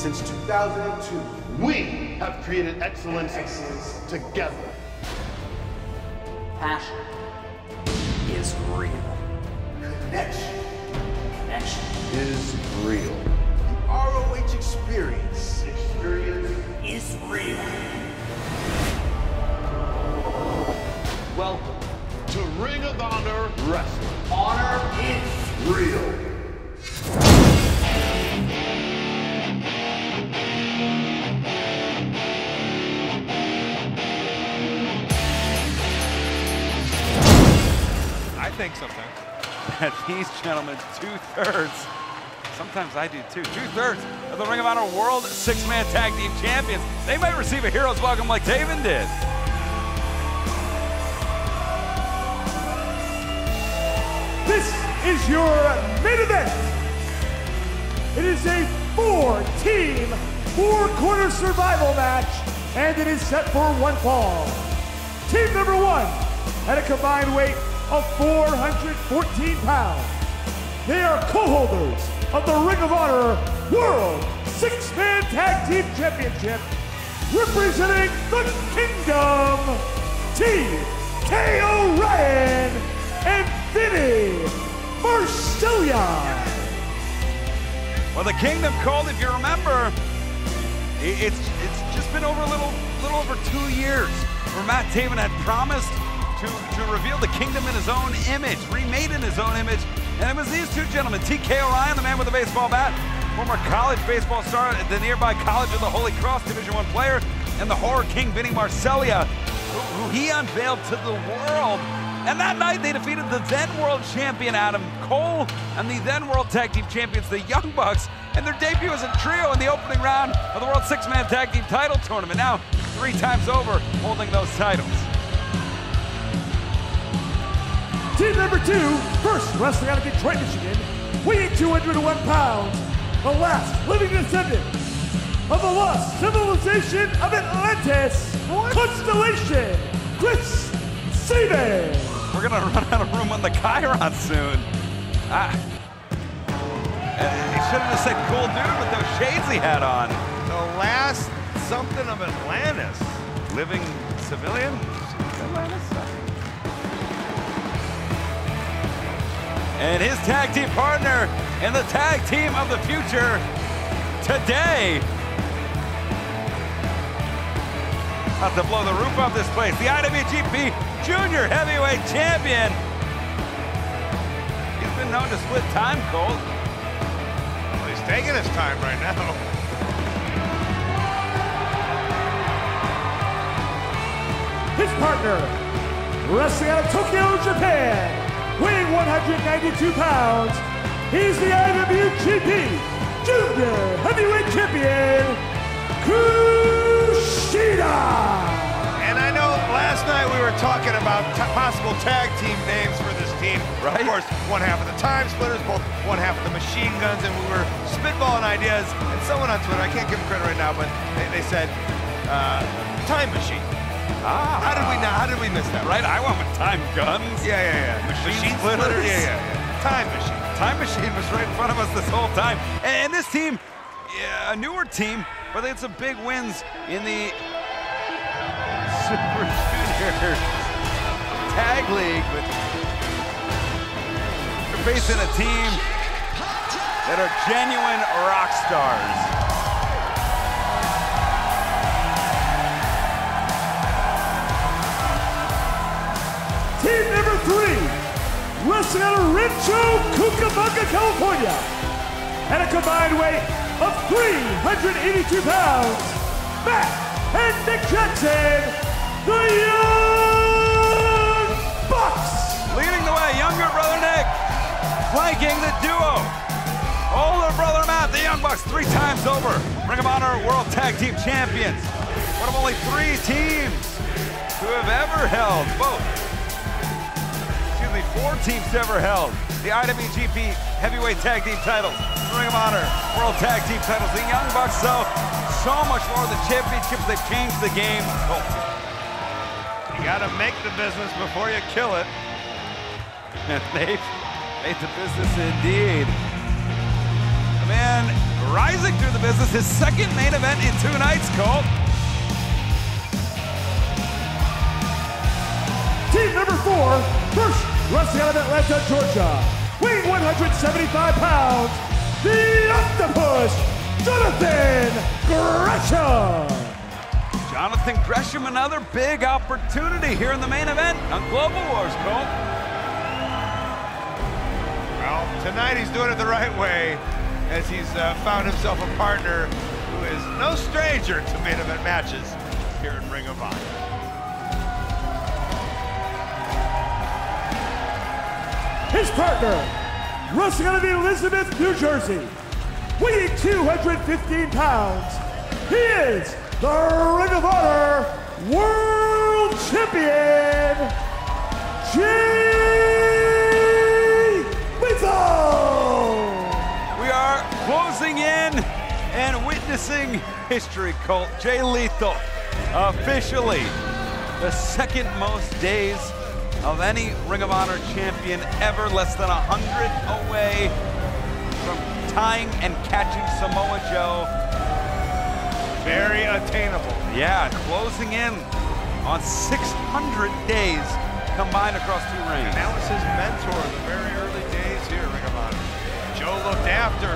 Since 2002, we have created excellence together. Passion is real. Connection is real. The ROH experience is real. Welcome to Ring of Honor Wrestling. Honor is Real. I think sometimes that these gentlemen, 2/3, sometimes I do too, 2/3 of the Ring of Honor World Six-Man Tag Team Champions, they might receive a hero's welcome like Taven did. This is your main event. It is a 4-team, 4-corner survival match, and it is set for one fall. Team number 1, at a combined weight of 414 pounds. They are co-holders of the Ring of Honor World Six-Man Tag Team Championship, representing the Kingdom, Team K.O. Ryan and Vinny Marseglia. Well, the Kingdom called, if you remember, it's just been over a little over 2 years where Matt Taven had promised to reveal the Kingdom in his own image, remade in his own image, and it was these two gentlemen, TK O'Ryan, the man with the baseball bat, former college baseball star at the nearby College of the Holy Cross Division I player, and the Horror King Vinny Marseglia, who he unveiled to the world. And that night they defeated the then world champion Adam Cole and the then world tag team champions, the Young Bucks, and their debut as a trio in the opening round of the World Six-Man Tag Team title tournament. Now, 3 times over, holding those titles. Team number 2, first wrestling out of Detroit, Michigan, weighing 201 pounds, the last living descendant of the lost civilization of Atlantis, Constellation, Griff Garrison. We're gonna run out of room on the Chiron soon. He shouldn't have said cool dude with those shades he had on. The last something of Atlantis. Living civilian? Atlantis? And his tag team partner in the tag team of the future today. About to blow the roof off this place. The IWGP Junior Heavyweight Champion. He's been known to split time, Cole. Well, he's taking his time right now. His partner, wrestling out of Tokyo, Japan, weighing 192 pounds, he's the IWGP Junior Heavyweight Champion, Kushida. And I know last night we were talking about possible tag team names for this team. Right. Of course, one half of the Time Splitters, both one half of the Machine Guns, and we were spitballing ideas. And someone on Twitter, I can't give them credit right now, but they said Time Machine. How did we miss that? Right, I went with Time Guns. Yeah. Machine Splitters. Yeah. Time Machine. Time Machine was right in front of us this whole time. And this team, a newer team, but they had some big wins in the Super Junior Tag League. But they're facing a team that are genuine rock stars. Team number 3, wrestling out of Rancho Cucamonga, California, at a combined weight of 382 pounds, Matt and Nick Jackson, the Young Bucks. Leading the way, younger brother Nick, flanking the duo. Older brother Matt, the Young Bucks, 3 times over. Ring of Honor World Tag Team Champions. One of only 3 teams who have ever held both. 4 teams ever held the IWGP Heavyweight Tag Team titles, Ring of Honor World Tag Team titles. The Young Bucks, so much more than championships. They've changed the game. You gotta make the business before you kill it. And they've made the business indeed. The man rising through the business, his second main event in 2 nights, Colt. Team number 4, first wrestling out of Atlanta, Georgia, weighing 175 pounds, the Octopus, Jonathan Gresham. Jonathan Gresham, another big opportunity here in the main event on Global Wars, Colt. Well, tonight he's doing it the right way, as he's found himself a partner who is no stranger to main event matches here in Ring of Honor. His partner, wrestling out of Elizabeth, New Jersey, weighing 215 pounds, he is the Ring of Honor World Champion, Jay Lethal! We are closing in and witnessing history, Colt. Jay Lethal, officially the second most days of any Ring of Honor champion ever, less than 100 away from tying and catching Samoa Joe. Very attainable. Yeah, closing in on 600 days combined across 2 reigns. And that was his mentor in the very early days here at Ring of Honor. Joe looked after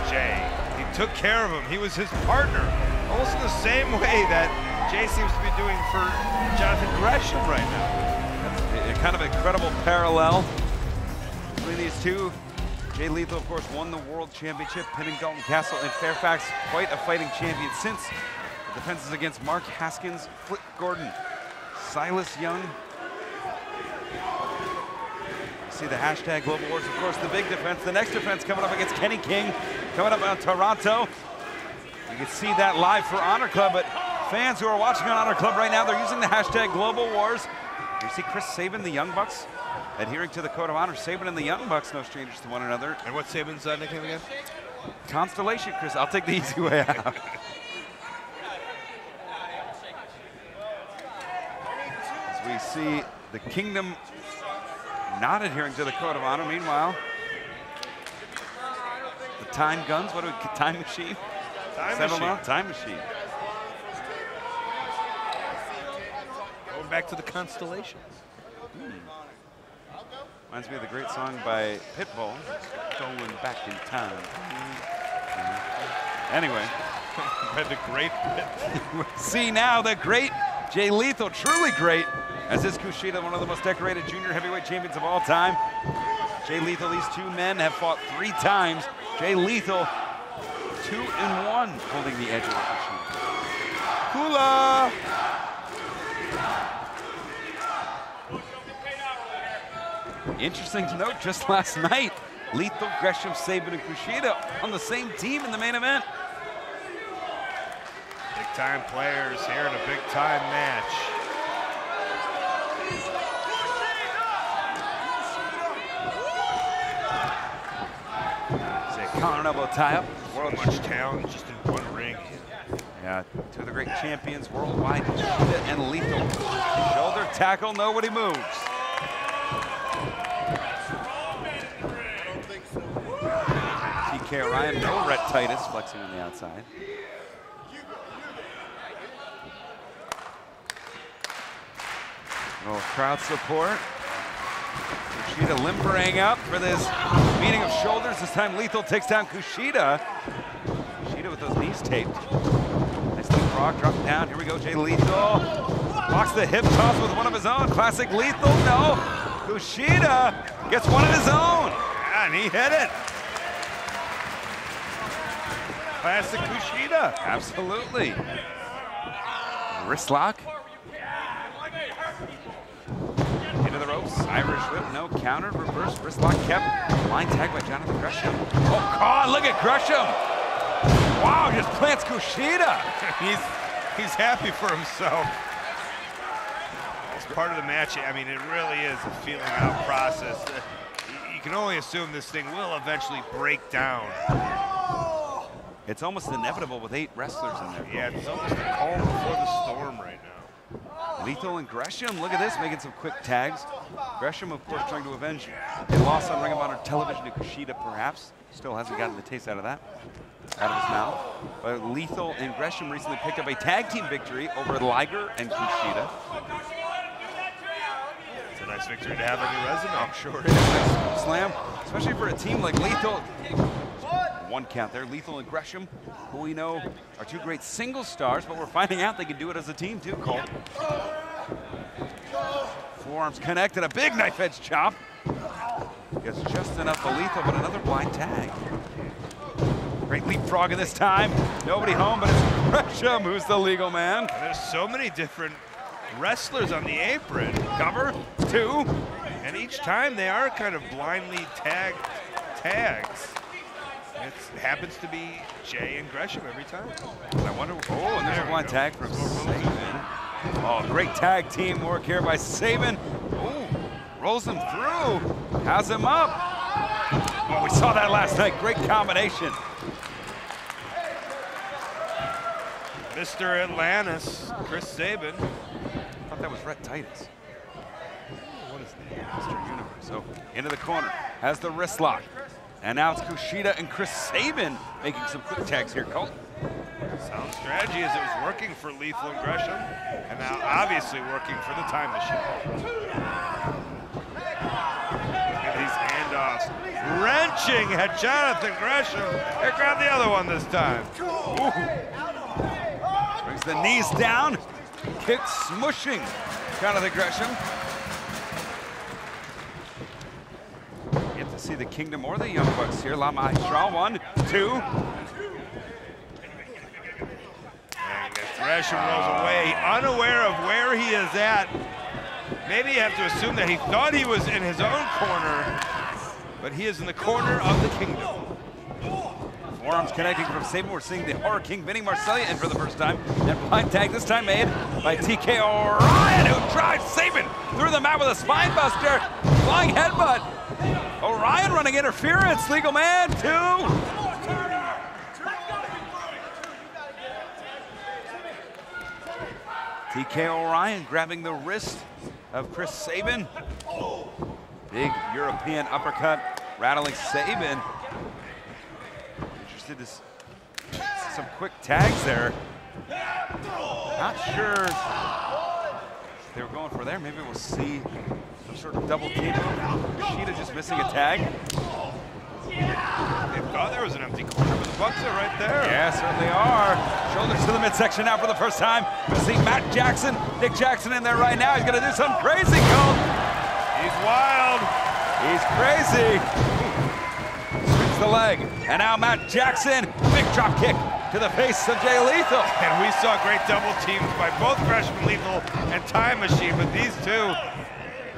Jay. He took care of him. He was his partner, almost in the same way that Jay seems to be doing for Jonathan Gresham right now. A kind of incredible parallel between these two. Jay Lethal, of course, won the World Championship, pinning Dalton Castle in Fairfax. Quite a fighting champion since. The defenses against Mark Haskins, Flip Gordon, Silas Young. See the hashtag Global Wars, of course, the big defense. The next defense coming up against Kenny King, coming up on Toronto. You can see that live for Honor Club, but fans who are watching on Honor Club right now, they're using the hashtag Global Wars. You see Chris Sabin, the Young Bucks, adhering to the Code of Honor. Sabin and the Young Bucks, no strangers to one another. And what's Sabin's nickname again? Constellation, Chris. I'll take the easy way out. As we see the Kingdom not adhering to the Code of Honor. Meanwhile, the Time Guns, what do we, Time Machine? Time Machine. Going back to the Constellations. Reminds me of the great song by Pitbull, Going Back in Time. Anyway. The great See now the great Jay Lethal, truly great, as is Kushida, one of the most decorated junior heavyweight champions of all time. Jay Lethal, these two men have fought 3 times. Jay Lethal, 2-1, holding the edge of Kushida. Kula! Interesting to note, just last night, Lethal, Gresham, Sabin, and Kushida on the same team in the main event. Big time players here in a big time match. It's a collar elbow tie-up. World much talent just in one ring. Yeah, 2 of the great champions worldwide, Kushida and Lethal. Shoulder tackle, nobody moves. TK Orion, no Rhett Titus flexing on the outside. Little crowd support. Kushida limbering up for this meeting of shoulders. This time Lethal takes down Kushida. Kushida with those knees taped. Nice little frog dropping down. Here we go, Jay Lethal. Blocks the hip toss with one of his own. Classic Lethal, no. Kushida gets one of his own. Yeah, and he hit it. Classic Kushida. Absolutely. Wrist lock. Into the ropes. Irish whip, no. Countered, reverse, wrist lock kept. Line tag by Jonathan Gresham. Oh, God, look at Gresham. Wow, just plants Kushida. He's happy for himself. As part of the match, I mean, it really is a feeling out process. You can only assume this thing will eventually break down. It's almost inevitable with 8 wrestlers in there. Yeah, it's almost a calm before the storm right now. Lethal and Gresham, look at this, making some quick tags. Gresham, of course, trying to avenge a loss on Ring of Honor television to Kushida, perhaps. Still hasn't gotten the taste out of that, out of his mouth. But Lethal and Gresham recently picked up a tag team victory over Liger and Kushida. It's a nice victory to have on your resume. I'm sure it is. Slam, especially for a team like Lethal. One count there, Lethal and Gresham, who we know are two great single stars, but we're finding out they can do it as a team too, Cole. Forearms connected, a big knife edge chop. Gets just enough for Lethal, but another blind tag. Great leapfrogging this time. Nobody home, but it's Gresham who's the legal man. And there's so many different wrestlers on the apron. Cover, two. And each time they are kind of blindly tags. It happens to be Jay and Gresham every time. I wonder, oh, and there's a blind tag from Sabin. Oh, great tag team work here by Sabin. Oh, rolls him through, has him up. Oh, we saw that last night, great combination. Mr. Atlantis, Chris Sabin. I thought that was Rhett Titus. What is that? Mr. Universe. So, into the corner, has the wrist lock. And now it's Kushida and Chris Sabin making some quick tags here, Colt. Sound strategy as it was working for Lethal and Gresham, and now obviously working for the Time Machine. Look at these handoffs. Wrenching at Jonathan Gresham. Here, grab the other one this time. Ooh. Brings the knees down. Kick smushing Jonathan Gresham. To see the Kingdom or the Young Bucks here. La Maestral, 1, 2. And Gresham rolls away, unaware of where he is at. Maybe you have to assume that he thought he was in his own corner, but he is in the corner of the Kingdom. Forearms connecting from Sabin. We're seeing the Horror King Vinny Marseglia in for the first time. That blind tag this time made by TK O'Ryan, who drives Sabin through the mat with a spine buster. Flying headbutt. O'Ryan running interference, legal man, 2. TK O'Ryan grabbing the wrist of Chris Sabin. Big European uppercut, rattling Sabin. Interested to see some quick tags there. Not sure if they were going for there. Maybe we'll see some sort of double team. Kushida just missing a tag. They thought there was an empty corner, but the Bucks are right there. Yeah, certainly are. Shoulders to the midsection now for the first time. We'll see Matt Jackson, Nick Jackson in there right now. He's gonna do something crazy, Colt. He's wild. He's crazy. Swings the leg. And now Matt Jackson, big drop kick to the face of Jay Lethal. And we saw great double teams by both Gresham, Lethal, and Time Machine, but these two,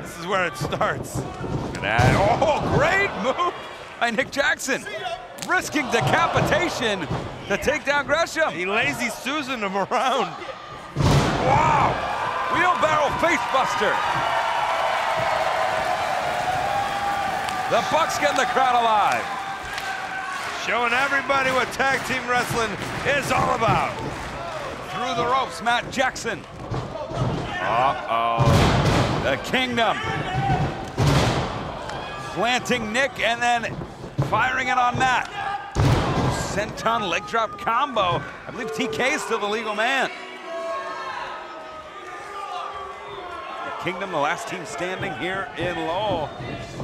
this is where it starts. Look at that. Oh, great move by Nick Jackson. Risking decapitation to take down Gresham. He lazy Susan him around. Wow. Wheelbarrow facebuster. The Bucks getting the crowd alive. Showing everybody what tag team wrestling is all about. Through the ropes, Matt Jackson. Uh-oh. The Kingdom. Planting Nick and then firing it on Matt. Senton leg drop combo. I believe TK is still the legal man. The Kingdom, the last team standing here in Lowell.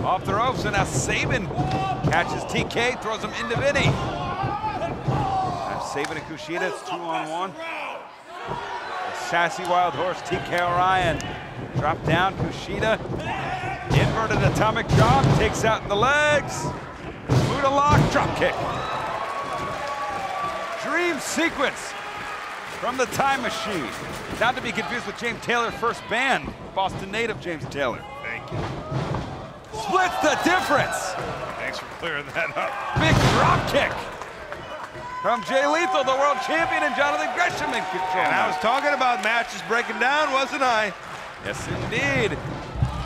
Off the ropes, and now Sabin catches TK, throws him into Vinny. Now Sabin and Kushida, it's 2-on-1. The sassy wild horse, TK O'Ryan. Drop down, Kushida. Inverted atomic drop, takes out the legs. Buddha lock, drop kick. Dream sequence from the Time Machine. Not to be confused with James Taylor's first band, Boston native James Taylor. Thank you. Splits the difference. Thanks for clearing that up. Big drop kick from Jay Lethal, the world champion, and Jonathan Gresham in control. And I was talking about matches breaking down, wasn't I? Yes, indeed.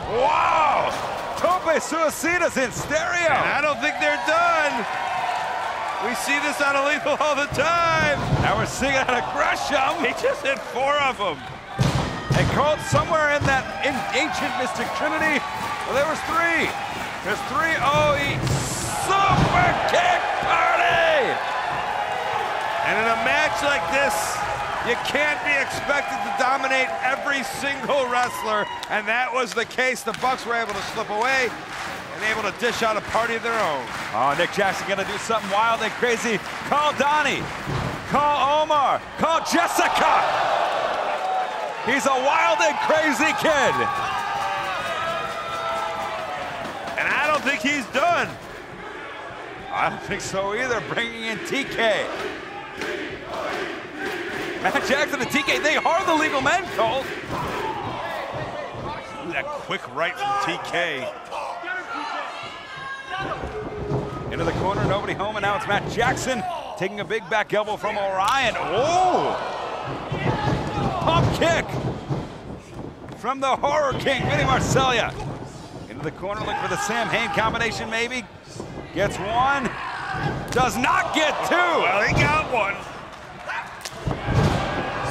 Wow! Tope Suicidas in stereo. And I don't think they're done. We see this out of Lethal all the time. Now we're seeing it out of Gresham. He just hit 4 of them. And called somewhere in that ancient mystic trinity. Well, there was three. There's three. Oh, super kick party! And in a match like this, you can't be expected to dominate every single wrestler, and that was the case. The Bucks were able to slip away and able to dish out a party of their own. Oh, Nick Jackson gonna do something wild and crazy. Call Donnie, call Omar, call Jessica. He's a wild and crazy kid. And I don't think he's done. I don't think so either, bringing in TK. Matt Jackson and TK, they are the legal men, Cole. Ooh, that quick right from TK. Into the corner, nobody home, and now it's Matt Jackson taking a big back elbow from Orion. Oh! Pump kick from the Horror King, Vinny Marseglia. Into the corner, look for the Sam Hain combination, maybe. Gets one, does not get two. Well, he got one.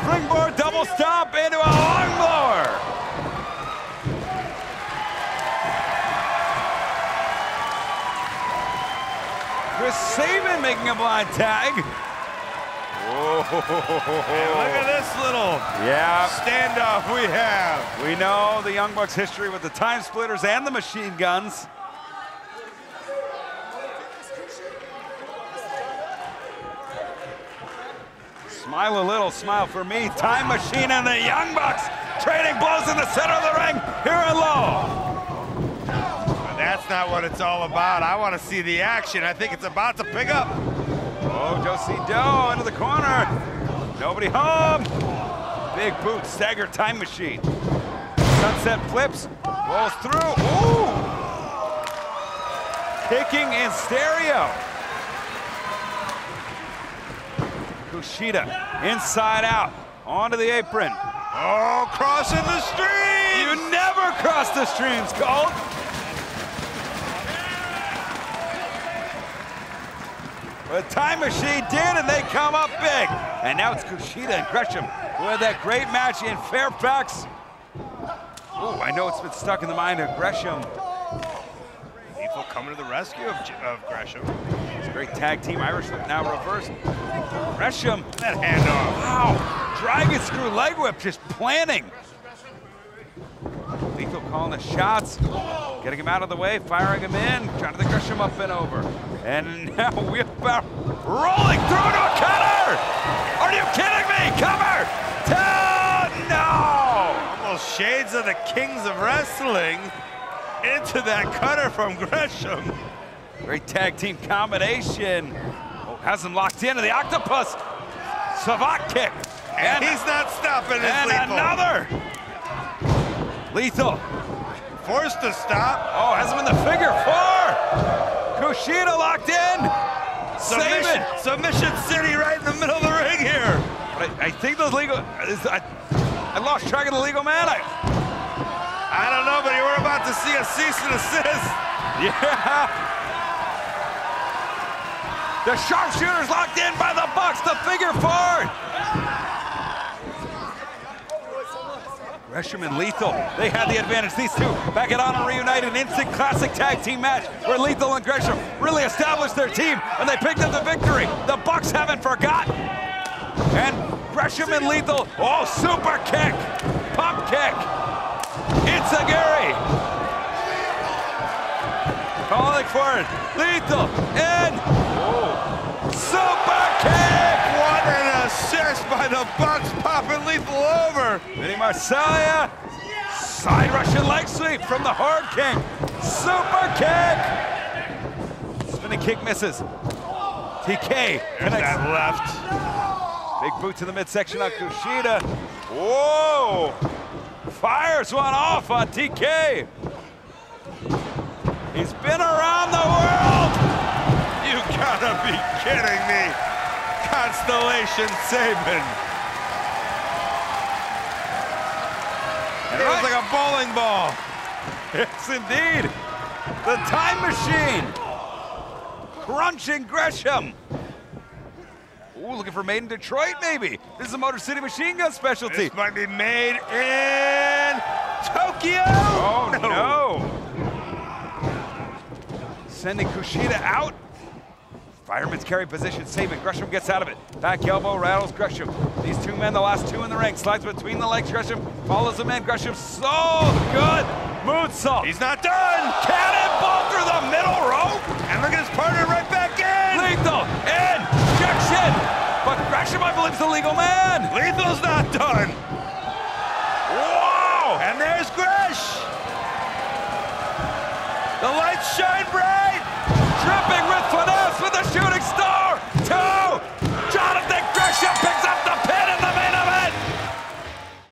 Springboard double stomp into a long blower. Chris Sabin making a blind tag. And look at this little standoff we have. We know the Young Bucks history with the Time Splitters and the Machine Guns. Smile a little, smile for me. Time Machine and the Young Bucks trading blows in the center of the ring here in low. But that's not what it's all about. I want to see the action. I think it's about to pick up. Oh, Josie Doe into the corner. Nobody home. Big boot, stagger Time Machine. Sunset flips, rolls through. Ooh! Kicking in stereo. Kushida, inside out, onto the apron. Oh, crossing the streams! You never cross the streams, Colt. But Time Machine did, and they come up big. And now it's Kushida and Gresham who had that great match in Fairfax. Oh, I know it's been stuck in the mind of Gresham. People coming to the rescue of Gresham. It's a great tag team. Irish whip now reversed. Gresham. That handoff. Wow. Dragon screw leg whip just planning. Lethal calling the shots. Getting him out of the way, firing him in. Trying to get Gresham up and over. And now wheelbarrow rolling through to a cutter. Are you kidding me? Cover. No. Almost shades of the kings of wrestling into that cutter from Gresham. Great tag team combination. Oh, has him locked into the octopus. Savate kick. And he's not stopping his and Lethal. Another. Lethal. Forced to stop. Oh, has him in the figure four. Kushida locked in. Submission City right in the middle of the ring here. But I think those legal, I lost track of the legal man. I don't know, but you were about to see a cease and desist. Yeah. The sharpshooter's locked in by the Bucks, the figure four. Gresham and Lethal, they had the advantage. These two back it on and reunite an instant classic tag team match where Lethal and Gresham really established their team and they picked up the victory. The Bucks haven't forgotten. And Gresham and Lethal, oh, super kick, pump kick. It's a Gary. Calling for it. Lethal in. Oh, super kick. What an assist by the Bucks, popping Lethal over. Vinny Marseglia, side Russian leg sweep from the Hard King. Super kick. Spinning kick misses. TK connects. That left. Big boot to the midsection on Kushida. Whoa! Fires one off on TK. He's been around the world. You gotta be kidding me. Constellation Sabin. It was like a bowling ball. Yes, indeed. The Time Machine. Crunching Gresham. Ooh, looking for made in Detroit, maybe. This is a Motor City Machine Gun specialty. This might be made in Tokyo. Oh, no. Sending Kushida out. Fireman's carry position, Sabin. Gresham gets out of it. Back elbow, rattles Gresham. These two men, the last two in the ring. Slides between the legs. Gresham follows him in. Gresham so good. Moonsault. He's not done. Cannonball through the middle rope. And look at his partner right back in. Lethal injection. But Gresham, I believe, is the legal man. Lethal's not done. Wow. And there's Gresh. The lights shine bright. Dripping with finesse.